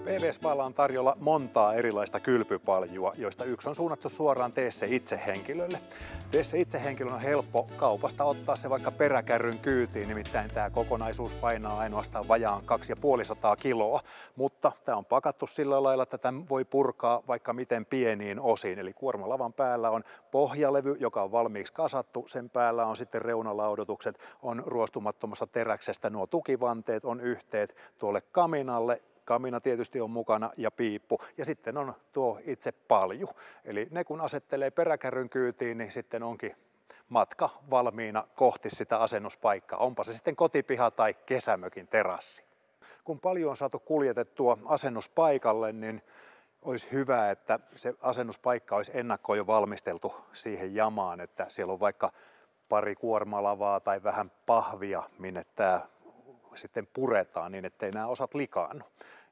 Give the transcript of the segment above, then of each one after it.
PV-Spalla on tarjolla montaa erilaista kylpypaljua, joista yksi on suunnattu suoraan Tee se itse -henkilölle. Tee se itse -henkilön on helppo kaupasta ottaa se vaikka peräkärryn kyytiin, nimittäin tämä kokonaisuus painaa ainoastaan vajaan 250 kiloa, mutta tämä on pakattu sillä lailla, että tämä voi purkaa vaikka miten pieniin osiin. Eli kuormalavan päällä on pohjalevy, joka on valmiiksi kasattu, sen päällä on sitten reunalaudotukset, on ruostumattomasta teräksestä nuo tukivanteet, on yhteet tuolle kaminalle. Kamina tietysti on mukana ja piippu ja sitten on tuo itse palju. Eli ne kun asettelee peräkärryn kyytiin, niin sitten onkin matka valmiina kohti sitä asennuspaikkaa. Onpa se sitten kotipiha tai kesämökin terassi. Kun palju on saatu kuljetettua asennuspaikalle, niin olisi hyvä, että se asennuspaikka olisi ennakkoon jo valmisteltu siihen jamaan, että siellä on vaikka pari kuormalavaa tai vähän pahvia, minne tämä sitten puretaan niin, ettei nämä osat likaannu.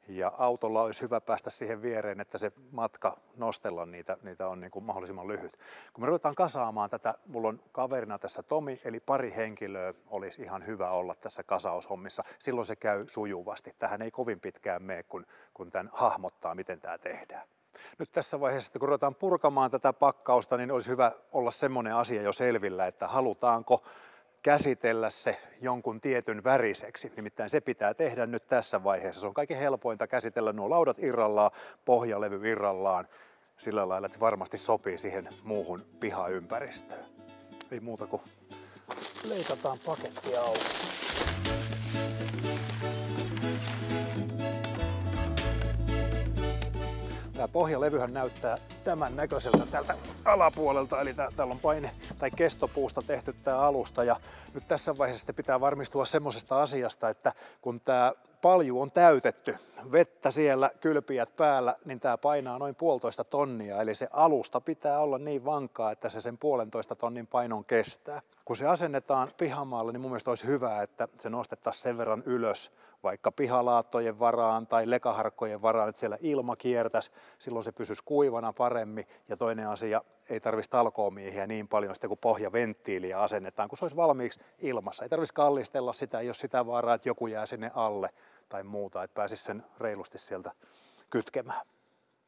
Ja autolla olisi hyvä päästä siihen viereen, että se matka nostella niitä on niin kuin mahdollisimman lyhyt. Kun me ruvetaan kasaamaan tätä, mulla on kaverina tässä Tomi, eli pari henkilöä olisi ihan hyvä olla tässä kasaushommissa. Silloin se käy sujuvasti. Tähän ei kovin pitkään mene, kun tämän hahmottaa, miten tämä tehdään. Nyt tässä vaiheessa, kun ruvetaan purkamaan tätä pakkausta, niin olisi hyvä olla semmoinen asia jo selvillä, että halutaanko käsitellä se jonkun tietyn väriseksi. Nimittäin se pitää tehdä nyt tässä vaiheessa. Se on kaikkein helpointa käsitellä nuo laudat irrallaan, pohjalevy irrallaan, sillä lailla, että se varmasti sopii siihen muuhun pihaympäristöön. Ei muuta kuin leikataan paketti auki. Tämä pohjalevyhän näyttää tämän näköiseltä tältä alapuolelta, eli täällä on paine- tai kestopuusta tehty tämä alusta. Ja nyt tässä vaiheessa pitää varmistua semmoisesta asiasta, että kun tämä palju on täytetty, vettä siellä, kylpijät päällä, niin tämä painaa noin 1,5 tonnia. Eli se alusta pitää olla niin vankaa, että se sen 1,5 tonnin painon kestää. Kun se asennetaan pihamaalle, niin mun mielestä olisi hyvä, että se nostettaisiin sen verran ylös, vaikka pihalaattojen varaan tai lekaharkkojen varaan, että siellä ilma kiertäisi, silloin se pysyisi kuivana paremmin. Ja toinen asia, ei tarvitsisi talkoomiehiä niin paljon sitten, kun pohjaventtiiliä asennetaan, kun se olisi valmiiksi ilmassa. Ei tarvitsisi kallistella sitä, ei ole sitä vaaraa, että joku jää sinne alle tai muuta, että pääsisi sen reilusti sieltä kytkemään.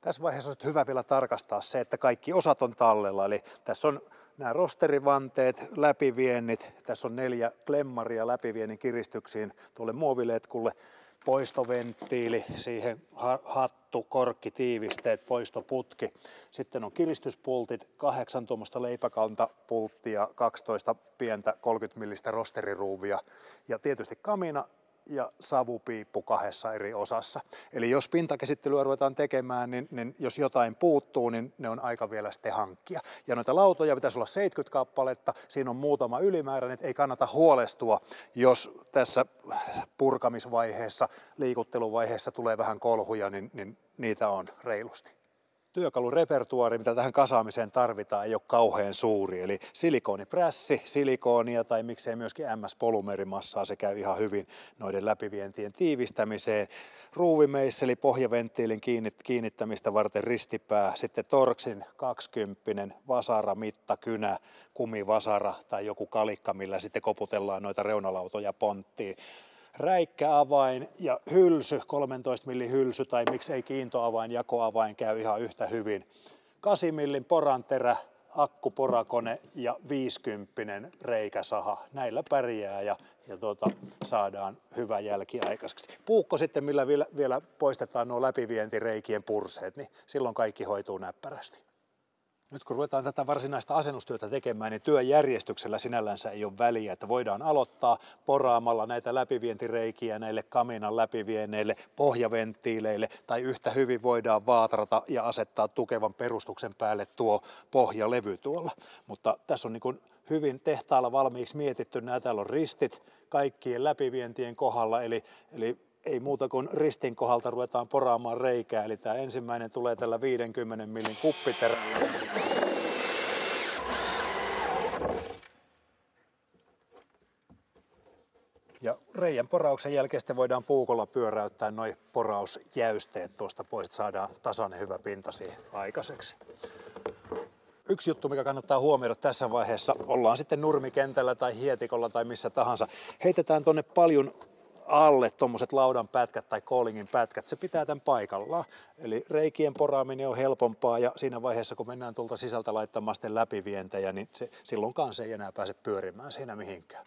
Tässä vaiheessa olisi hyvä vielä tarkastaa se, että kaikki osat on tallella, eli tässä on nämä rosterivanteet, läpiviennit, tässä on 4 klemmaria läpiviennin kiristyksiin tuolle muoviletkulle, poistoventtiili, siihen hattu, korkki, tiivisteet, poistoputki. Sitten on kiristyspultit, 8 tuommoista leipäkantapulttia, 12 pientä 30 millistä rosteriruuvia ja tietysti kamina ja savupiippu 2 eri osassa. Eli jos pintakäsittelyä ruvetaan tekemään, niin jos jotain puuttuu, niin ne on aika vielä sitten hankkia. Ja noita lautoja pitäisi olla 70 kappaletta, siinä on muutama ylimääräinen, ei kannata huolestua, jos tässä purkamisvaiheessa, liikutteluvaiheessa tulee vähän kolhuja, niin niitä on reilusti. Työkalurepertuaari, mitä tähän kasaamiseen tarvitaan, ei ole kauhean suuri. Eli silikooniprässi, silikoonia tai miksei myöskin MS-polymerimassaa, se käy ihan hyvin noiden läpivientien tiivistämiseen. Ruuvimeisseli pohjaventtiilin kiinnittämistä varten ristipää, sitten Torxin 20 vasara, mittakynä, kumivasara tai joku kalikka, millä sitten koputellaan noita reunalautoja ponttiin. Räikkäavain ja hylsy, 13 millin hylsy tai miksei kiintoavain, jakoavain käy ihan yhtä hyvin. 8 millin poranterä, akkuporakone ja 50 reikäsaha. Näillä pärjää ja saadaan hyvä jälki aikaiseksi. Puukko sitten, millä vielä poistetaan nuo läpivientireikien purseet, niin silloin kaikki hoituu näppärästi. Nyt kun ruvetaan tätä varsinaista asennustyötä tekemään, niin työjärjestyksellä sinällänsä ei ole väliä, että voidaan aloittaa poraamalla näitä läpivientireikiä näille kaminan läpivienneille, pohjaventtiileille tai yhtä hyvin voidaan vaatrata ja asettaa tukevan perustuksen päälle tuo pohjalevy tuolla. Mutta tässä on niin kuin hyvin tehtaalla valmiiksi mietitty, nämä täällä on ristit kaikkien läpivientien kohdalla, eli ei muuta kuin ristin kohdalta ruvetaan poraamaan reikää, eli tämä ensimmäinen tulee tällä 50 millin kuppiterällä. Ja reiän porauksen jälkeen sitten voidaan puukolla pyöräyttää nuo porausjäysteet tuosta pois, että saadaan tasainen hyvä pinta siihen aikaiseksi. Yksi juttu, mikä kannattaa huomioida tässä vaiheessa, ollaan sitten nurmikentällä tai hietikolla tai missä tahansa, heitetään tuonne paljun alle tuommoiset laudan pätkät tai koolingin pätkät, se pitää tämän paikallaan. Eli reikien poraaminen on helpompaa ja siinä vaiheessa, kun mennään tuolta sisältä laittamaan sitten läpivientejä, niin silloinkaan se ei enää pääse pyörimään siinä mihinkään.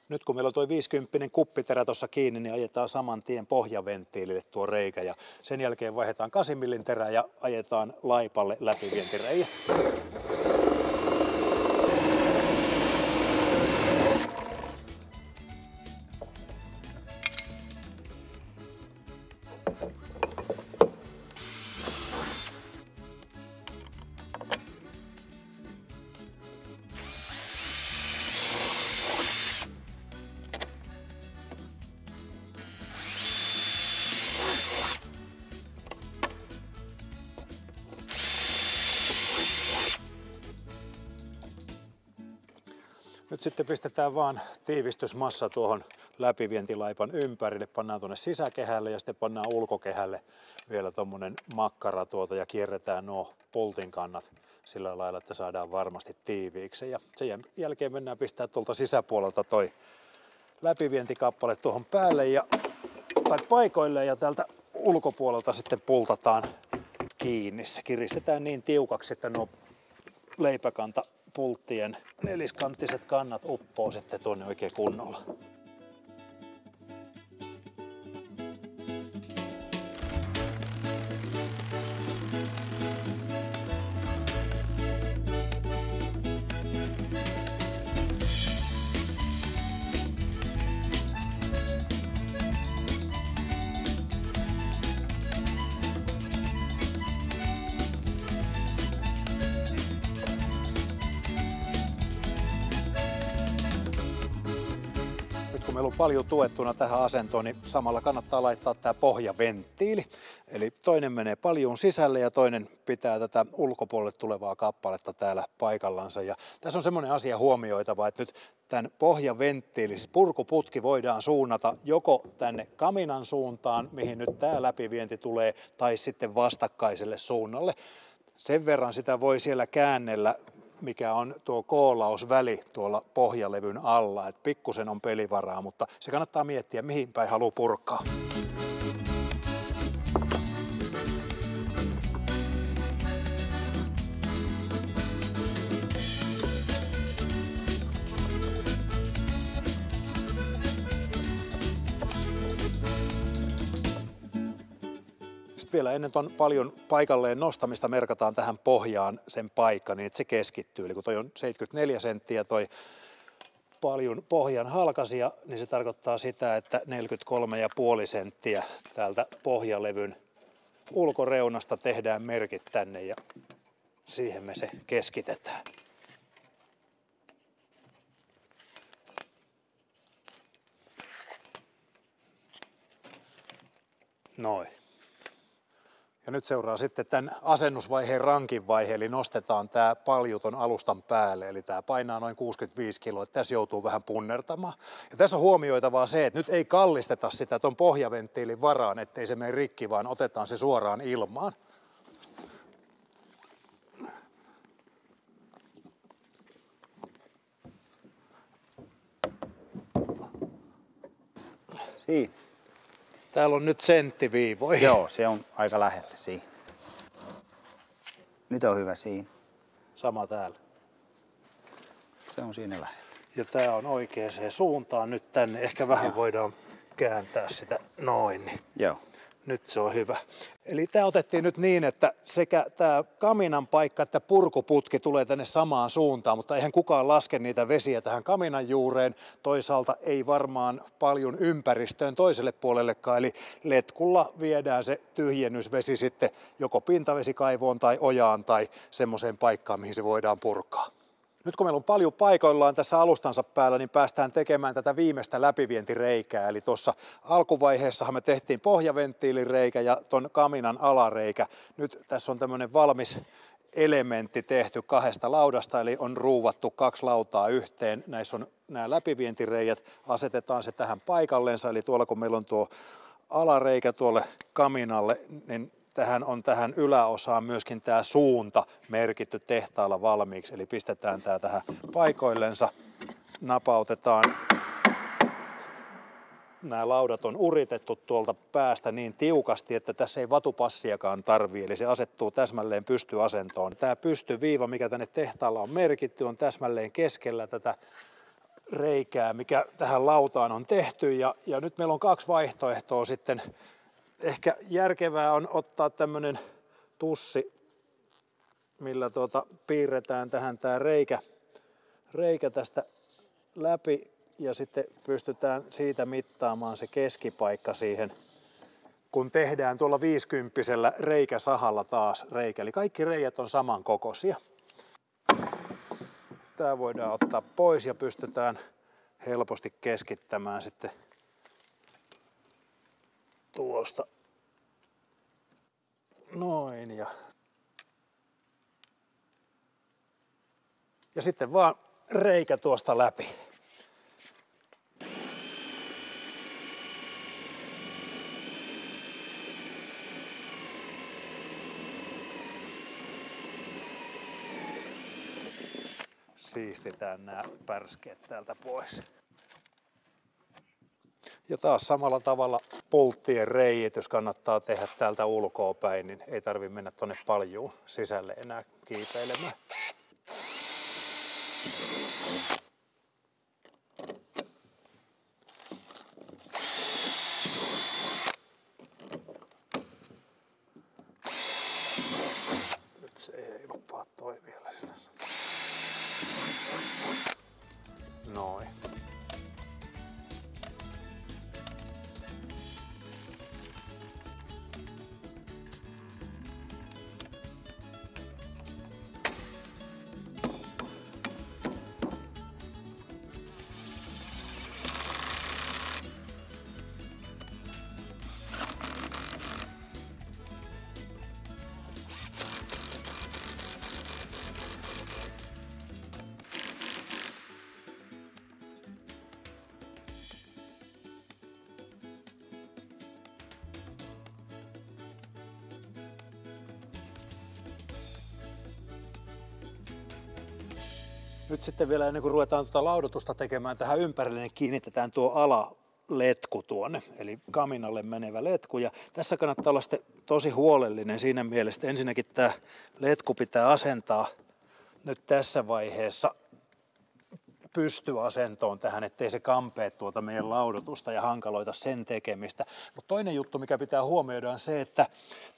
Nyt kun meillä on tuo 50 kuppiterä tuossa kiinni, niin ajetaan saman tien pohjaventtiilille tuo reikä ja sen jälkeen vaihdetaan 8 millin terä ja ajetaan laipalle läpivientireiä. Nyt sitten pistetään vaan tiivistysmassa tuohon läpivientilaipan ympärille, pannaan tuonne sisäkehälle ja sitten pannaan ulkokehälle vielä tuommoinen makkara ja kierretään nuo pultin kannat sillä lailla, että saadaan varmasti tiiviiksi. Ja sen jälkeen mennään pistää tuolta sisäpuolelta toi läpivientikappale tuohon päälle tai paikoille ja täältä ulkopuolelta sitten pultataan kiinni. Se kiristetään niin tiukaksi, että nuo leipäkantapulttien neliskanttiset kannat uppoo sitten tuonne oikein kunnolla. Meillä on paljon tuettuna tähän asentoon, niin samalla kannattaa laittaa tämä pohjaventtiili. Eli toinen menee paljon sisälle ja toinen pitää tätä ulkopuolelle tulevaa kappaletta täällä paikallansa. Ja tässä on semmoinen asia huomioitava, että nyt tämän pohjaventtiili, siis purkuputki voidaan suunnata joko tänne kaminan suuntaan, mihin nyt tämä läpivienti tulee, tai sitten vastakkaiselle suunnalle. Sen verran sitä voi siellä käännellä, mikä on tuo koolausväli tuolla pohjalevyn alla. Et pikkusen on pelivaraa, mutta se kannattaa miettiä, mihin päin haluaa purkaa. Vielä ennen tuon paljon paikalleen nostamista merkataan tähän pohjaan sen paikka niin, että se keskittyy. Eli kun toi on 74 senttiä toi paljon pohjan halkaisija, niin se tarkoittaa sitä, että 43,5 senttiä täältä pohjalevyn ulkoreunasta tehdään merkit tänne ja siihen me se keskitetään. Noin. Ja nyt seuraa sitten tämän asennusvaiheen rankin vaihe, eli nostetaan tämä palju ton alustan päälle, eli tämä painaa noin 65 kiloa, että tässä joutuu vähän punnertamaan. Ja tässä on huomioitavaa se, että nyt ei kallisteta sitä ton pohjaventtiilin varaan, ettei se mene rikki, vaan otetaan se suoraan ilmaan. Siinä. Täällä on nyt senttiviivoja. Joo, se on aika lähellä siinä. Nyt on hyvä siinä. Sama täällä. Se on siinä lähellä. Ja tää on oikeaan suuntaan nyt tänne. Ehkä vähän voidaan kääntää sitä noin. Niin. Joo. Nyt se on hyvä. Eli tämä otettiin nyt niin, että sekä tämä kaminan paikka että purkuputki tulee tänne samaan suuntaan, mutta eihän kukaan laske niitä vesiä tähän kaminan juureen. Toisaalta ei varmaan paljon ympäristöön toiselle puolellekaan, eli letkulla viedään se tyhjennysvesi sitten joko pintavesikaivoon tai ojaan tai semmoiseen paikkaan, mihin se voidaan purkaa. Nyt kun meillä on paljon paikoillaan tässä alustansa päällä, niin päästään tekemään tätä viimeistä läpivientireikää. Eli tuossa alkuvaiheessahan me tehtiin pohjaventtiilin reikä ja ton kaminan alareikä. Nyt tässä on tämmöinen valmis elementti tehty 2 laudasta, eli on ruuvattu 2 lautaa yhteen. Näissä on nämä läpivientireijät, asetetaan se tähän paikallensa, eli tuolla kun meillä on tuo alareikä tuolle kaminalle, niin tähän yläosaan myöskin tämä suunta merkitty tehtaalla valmiiksi, eli pistetään tämä tähän paikoillensa, napautetaan nämä laudat on uritettu tuolta päästä niin tiukasti, että tässä ei vatupassiakaan tarvii, eli se asettuu täsmälleen pystyasentoon. Tämä pystyviiva, mikä tänne tehtaalla on merkitty, on täsmälleen keskellä tätä reikää, mikä tähän lautaan on tehty. Ja nyt meillä on kaksi vaihtoehtoa sitten. Ehkä järkevää on ottaa tämmöinen tussi, millä piirretään tähän tämä reikä tästä läpi ja sitten pystytään siitä mittaamaan se keskipaikka siihen, kun tehdään tuolla 50-sellä reikäsahalla taas reikä. Eli kaikki reijät on samankokoisia. Tämä voidaan ottaa pois ja pystytään helposti keskittämään sitten tuosta noin ja sitten vaan reikä tuosta läpi. Siistitään nämä pärskeet täältä pois. Ja taas samalla tavalla pulttien reiitys kannattaa tehdä täältä ulkoa päin, niin ei tarvitse mennä tuonne paljuun sisälle enää kiipeilemään. Nyt se ei lupaa toi vielä sinänsä. Noin. Nyt sitten vielä ennen kuin ruvetaan tuota laudoitusta tekemään tähän ympärille, niin kiinnitetään tuo alaletku tuonne, eli kaminalle menevä letku. Ja tässä kannattaa olla sitten tosi huolellinen siinä mielessä. Ensinnäkin tämä letku pitää asentaa nyt tässä vaiheessa pystyasentoon tähän, ettei se kampee tuota meidän laudotusta ja hankaloita sen tekemistä. Mutta toinen juttu, mikä pitää huomioida, on se, että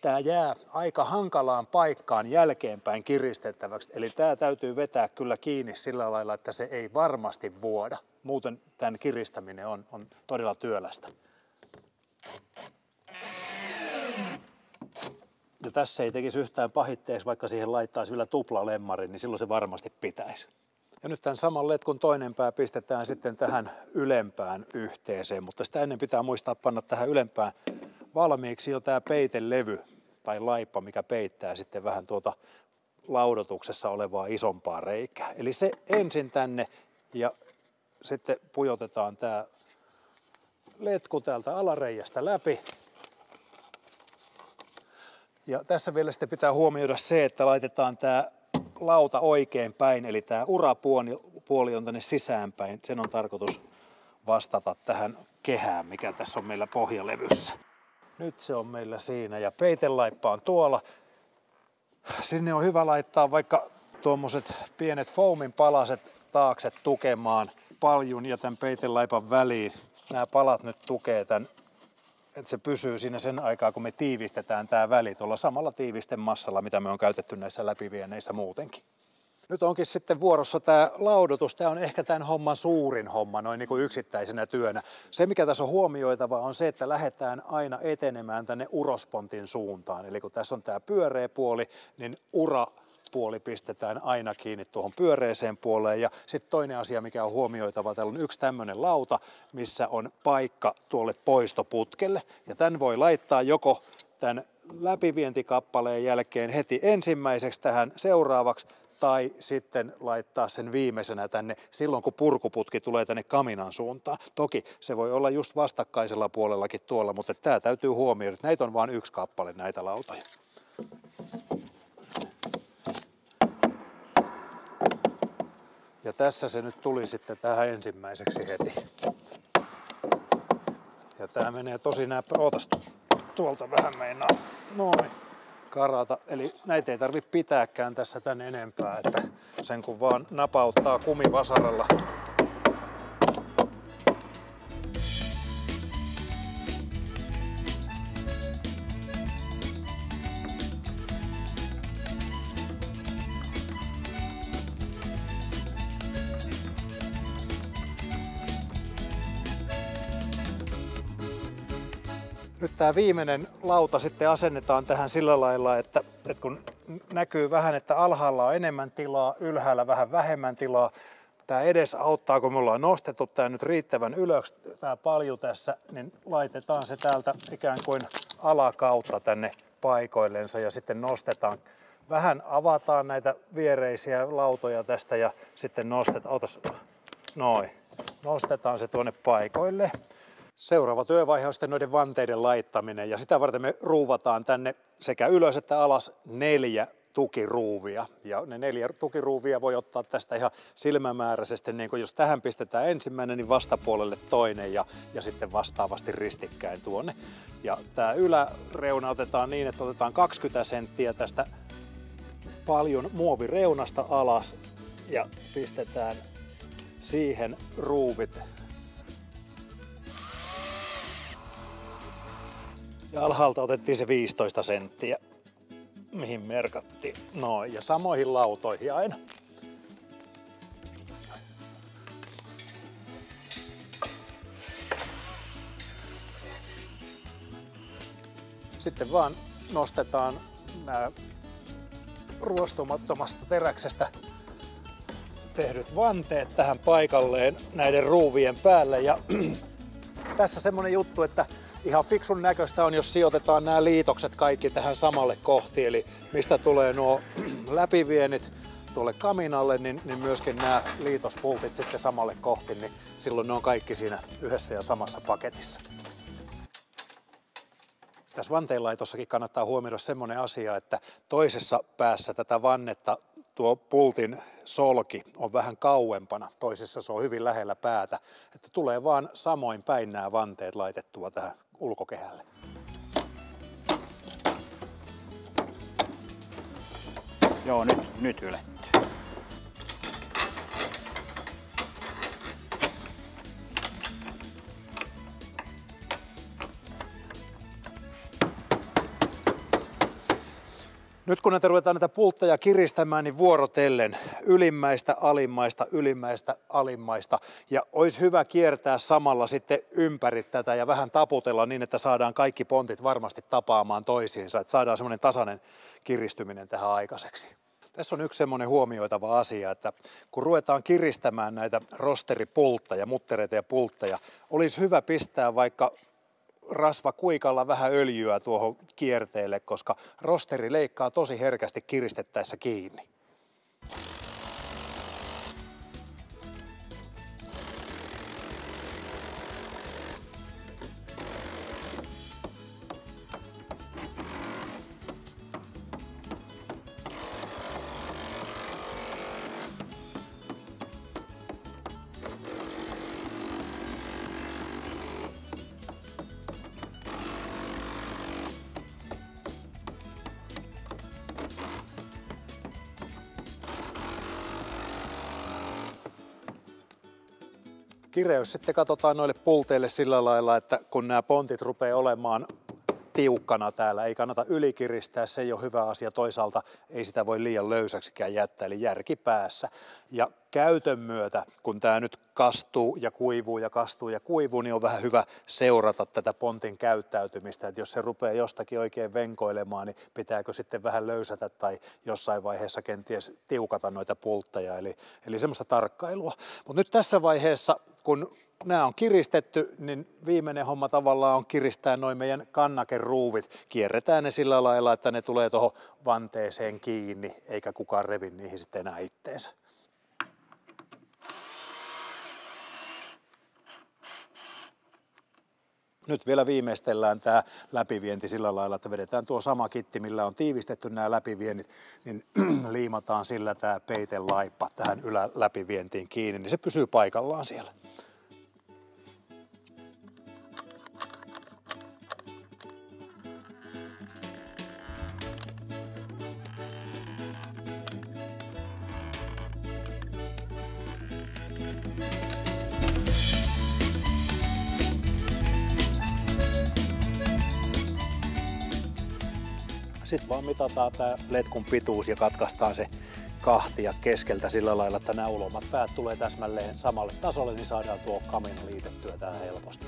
tämä jää aika hankalaan paikkaan jälkeenpäin kiristettäväksi. Eli tämä täytyy vetää kyllä kiinni sillä lailla, että se ei varmasti vuoda. Muuten tämän kiristäminen on todella työlästä. Ja tässä ei tekisi yhtään pahitteeksi, vaikka siihen laittaisi vielä tuplalemmarin, niin silloin se varmasti pitäisi. Ja nyt tämän saman letkun toinen pää pistetään sitten tähän ylempään yhteeseen, mutta sitä ennen pitää muistaa panna tähän ylempään valmiiksi jo tämä peitelevy tai laippa, mikä peittää sitten vähän tuota laudotuksessa olevaa isompaa reikää. Eli se ensin tänne ja sitten pujotetaan tämä letku täältä alareijästä läpi. Ja tässä vielä sitten pitää huomioida se, että laitetaan tämä lauta oikein päin, eli tämä urapuoli on tänne sisäänpäin. Sen on tarkoitus vastata tähän kehään, mikä tässä on meillä pohjalevyssä. Nyt se on meillä siinä ja peitelaippa on tuolla. Sinne on hyvä laittaa vaikka tuommoiset pienet foamin palaset taakse tukemaan paljun ja tämän peitelaipan väliin. Nämä palat nyt tukee tämän, että se pysyy siinä sen aikaa, kun me tiivistetään tämä väli tuolla samalla tiivistemassalla, mitä me on käytetty näissä läpivieneissä muutenkin. Nyt onkin sitten vuorossa tämä laudotus. Tämä on ehkä tämän homman suurin homma noin niin kuin yksittäisenä työnä. Se, mikä tässä on huomioitava, on se, että lähdetään aina etenemään tänne urospontin suuntaan. Eli kun tässä on tämä pyöreä puoli, niin urapuoli pistetään aina kiinni tuohon pyöreeseen puoleen. Ja sitten toinen asia, mikä on huomioitava, täällä on yksi tämmöinen lauta, missä on paikka tuolle poistoputkelle. Ja tämän voi laittaa joko tämän läpivientikappaleen jälkeen heti ensimmäiseksi tähän seuraavaksi, tai sitten laittaa sen viimeisenä tänne silloin, kun purkuputki tulee tänne kaminan suuntaan. Toki se voi olla just vastakkaisella puolellakin tuolla, mutta tämä täytyy huomioida, että näitä on vain yksi kappale näitä lautoja. Ja tässä se nyt tuli sitten tähän ensimmäiseksi heti. Ja tää menee tosi näppä. Ootas, tuolta vähän meinaa. Noin. Karata. Eli näitä ei tarvitse pitääkään tässä tän enempää, että sen kun vaan napauttaa kumivasaralla. Nyt tämä viimeinen lauta sitten asennetaan tähän sillä lailla, että kun näkyy vähän, että alhaalla on enemmän tilaa, ylhäällä vähän vähemmän tilaa. Tämä edes auttaa, kun me ollaan nostettu tämä nyt riittävän ylös, tämä palju tässä, niin laitetaan se täältä ikään kuin alakautta tänne paikoillensa ja sitten nostetaan. Vähän avataan näitä viereisiä lautoja tästä ja sitten nostetaan se tuonne paikoille. Seuraava työvaihe on sitten noiden vanteiden laittaminen ja sitä varten me ruuvataan tänne sekä ylös että alas 4 tukiruuvia. Ja ne 4 tukiruuvia voi ottaa tästä ihan silmämääräisesti, niin kun jos tähän pistetään ensimmäinen, niin vastapuolelle toinen ja sitten vastaavasti ristikkäin tuonne. Ja tämä yläreuna otetaan niin, että otetaan 20 senttiä tästä paljon muovireunasta alas ja pistetään siihen ruuvit. Ja alhaalta otettiin se 15 senttiä, mihin merkattiin. Noin, ja samoihin lautoihin aina. Sitten vaan nostetaan nämä ruostumattomasta teräksestä tehdyt vanteet tähän paikalleen näiden ruuvien päälle. Ja tässä semmonen juttu, että ihan fiksun näköistä on, jos sijoitetaan nämä liitokset kaikki tähän samalle kohti. Eli mistä tulee nuo läpivienit tuolle kaminalle, niin myöskin nämä liitospultit sitten samalle kohti, niin silloin ne on kaikki siinä yhdessä ja samassa paketissa. Tässä vanteenlaitossakin kannattaa huomioida semmoinen asia, että toisessa päässä tätä vannetta tuo pultin solki on vähän kauempana, toisessa se on hyvin lähellä päätä, että tulee vaan samoin päin nämä vanteet laitettua tähän ulkokehälle. Joo, nyt ylettyy. Nyt kun ruvetaan näitä pultteja kiristämään, niin vuorotellen ylimmäistä, alimmaista. Ja olisi hyvä kiertää samalla sitten ympäri tätä ja vähän taputella niin, että saadaan kaikki pontit varmasti tapaamaan toisiinsa. Että saadaan semmoinen tasainen kiristyminen tähän aikaiseksi. Tässä on yksi semmoinen huomioitava asia, että kun ruvetaan kiristämään näitä rosteripultteja, muttereita ja pultteja, olisi hyvä pistää vaikka rasvakuikalla vähän öljyä tuohon kierteelle, koska rosteri leikkaa tosi herkästi kiristettäessä kiinni. Kireys sitten katsotaan noille pulteille sillä lailla, että kun nämä pontit rupeaa olemaan tiukkana täällä, ei kannata ylikiristää, se ei ole hyvä asia. Toisaalta ei sitä voi liian löysäksikään jättää, eli järki päässä. Ja käytön myötä, kun tämä nyt kastuu ja kuivuu ja kastuu ja kuivuu, niin on vähän hyvä seurata tätä pontin käyttäytymistä. Että jos se rupeaa jostakin oikein venkoilemaan, niin pitääkö sitten vähän löysätä tai jossain vaiheessa kenties tiukata noita pultteja. Eli semmoista tarkkailua. Mutta nyt tässä vaiheessa, kun nämä on kiristetty, niin viimeinen homma tavallaan on kiristää noin meidän kannakeruuvit. Kierretään ne sillä lailla, että ne tulee tuohon vanteeseen kiinni, eikä kukaan revi niihin sitten enää itteensä. Nyt vielä viimeistellään tämä läpivienti sillä lailla, että vedetään tuo sama kitti, millä on tiivistetty nämä läpiviennit, niin liimataan sillä tämä peitelaippa tähän yläläpivientiin kiinni, niin se pysyy paikallaan siellä. Sitten vaan mitataan tää letkun pituus ja katkaistaan se kahtia keskeltä sillä lailla, että nämä ulomat päät tulee täsmälleen samalle tasolle, niin saadaan tuo kamina liitettyä tähän helposti.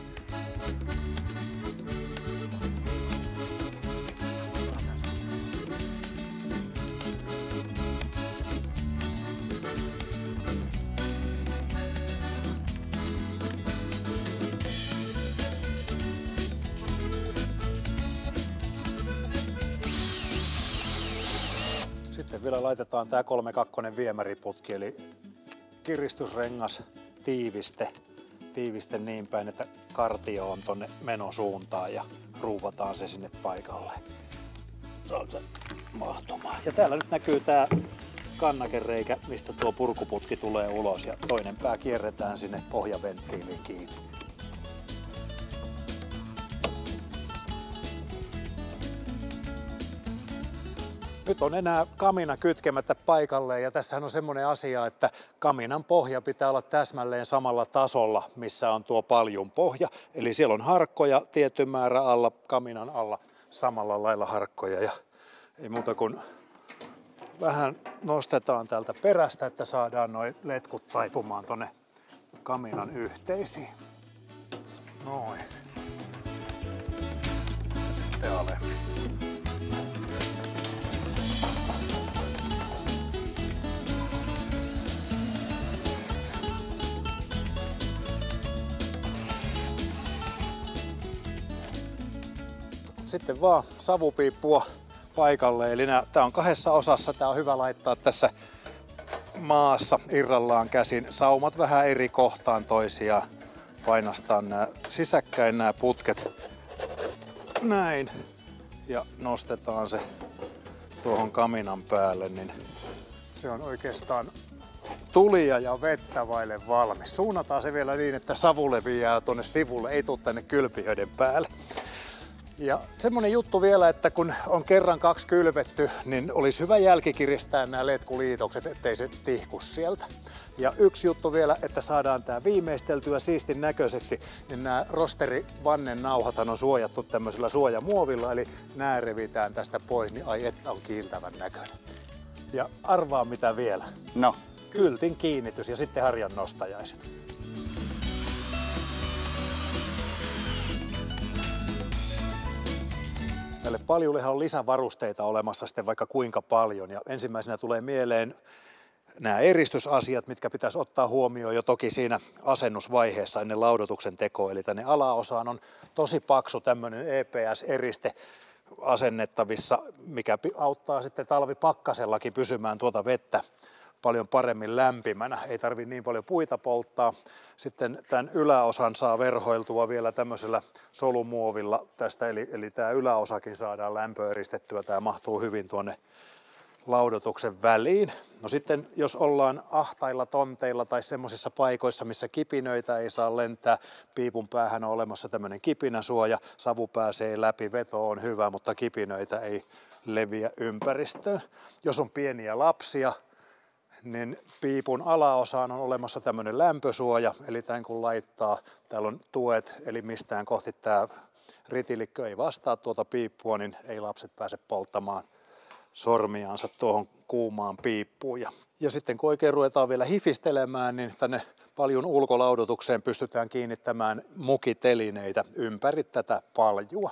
Sitten vielä laitetaan tää 3/2 viemäriputki, eli kiristysrengas, tiiviste niin päin, että kartio on tonne menosuuntaan ja ruuvataan se sinne paikalle. On se mahtumaan. Ja täällä nyt näkyy tää kannakereikä, mistä tuo purkuputki tulee ulos ja toinen pää kierretään sinne pohjaventtiiliin kiinni. Nyt on enää kamina kytkemättä paikalleen ja tässähän on semmoinen asia, että kaminan pohja pitää olla täsmälleen samalla tasolla, missä on tuo paljun pohja. Eli siellä on harkkoja tietty määrä alla, kaminan alla samalla lailla harkkoja ja ei muuta kuin vähän nostetaan täältä perästä, että saadaan nuo letkut taipumaan tonne kaminan yhteisiin. Noin. Ja sitten alemmin. Sitten vaan savupiippua paikalle, eli tää on 2 osassa, tää on hyvä laittaa tässä maassa irrallaan käsin. Saumat vähän eri kohtaan toisiaan, painastaa nämä sisäkkäin nämä putket, näin, ja nostetaan se tuohon kaminan päälle, niin se on oikeastaan tulia ja vettä vaille valmis. Suunnataan se vielä niin, että savu leviää tuonne sivulle, ei tule tänne kylpijöiden päälle. Ja semmonen juttu vielä, että kun on kerran 2 kylvetty, niin olisi hyvä jälkikiristää nämä letkuliitokset, ettei se tihku sieltä. Ja yksi juttu vielä, että saadaan tämä viimeisteltyä siistin näköiseksi, niin nämä rosterivannen nauhathan on suojattu tämmöisellä suojamuovilla, eli nämä revitään tästä pois, niin ai että on kiiltävän näköinen. Ja arvaa mitä vielä. No. Kyltin kiinnitys ja sitten harjan nostajaiset. Tälle paljullehan on lisävarusteita olemassa sitten vaikka kuinka paljon. Ja ensimmäisenä tulee mieleen nämä eristysasiat, mitkä pitäisi ottaa huomioon jo toki siinä asennusvaiheessa ennen laudotuksen tekoa. Eli tänne alaosaan on tosi paksu tämmöinen EPS-eriste asennettavissa, mikä auttaa sitten talvipakkasellakin pysymään tuota vettä paljon paremmin lämpimänä. Ei tarvitse niin paljon puita polttaa. Sitten tämän yläosan saa verhoiltua vielä tämmöisellä solumuovilla tästä, eli tämä yläosakin saadaan lämpöeristettyä. Tämä mahtuu hyvin tuonne laudotuksen väliin. No sitten jos ollaan ahtailla tonteilla tai semmoisissa paikoissa, missä kipinöitä ei saa lentää, piipun päähän on olemassa tämmöinen kipinäsuoja, savu pääsee läpi, veto on hyvä, mutta kipinöitä ei leviä ympäristöön. Jos on pieniä lapsia, niin piipun alaosaan on olemassa tämmöinen lämpösuoja, eli tämän kun laittaa, täällä on tuet, eli mistään kohti tämä ritilikkö ei vastaa tuota piippua, niin ei lapset pääse polttamaan sormiansa tuohon kuumaan piippuun. Ja sitten kun oikein ruvetaan vielä hifistelemään, niin tänne paljun ulkolaudotukseen pystytään kiinnittämään mukitelineitä ympäri tätä paljua.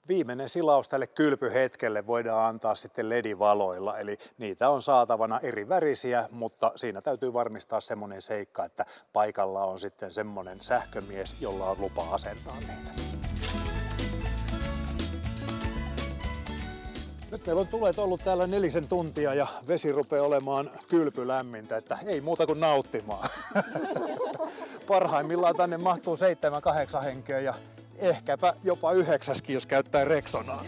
Viimeinen silaus tälle kylpyhetkelle voidaan antaa sitten LED-valoilla, eli niitä on saatavana eri värisiä, mutta siinä täytyy varmistaa semmoinen seikka, että paikalla on sitten semmoinen sähkömies, jolla on lupa asentaa niitä. Nyt meillä on tulet ollut täällä 4 tuntia ja vesi rupeaa olemaan kylpylämmintä, että ei muuta kuin nauttimaan. Parhaimmillaan tänne mahtuu 7-8 henkeä ja ehkäpä jopa 9, jos käyttää Rexonaa.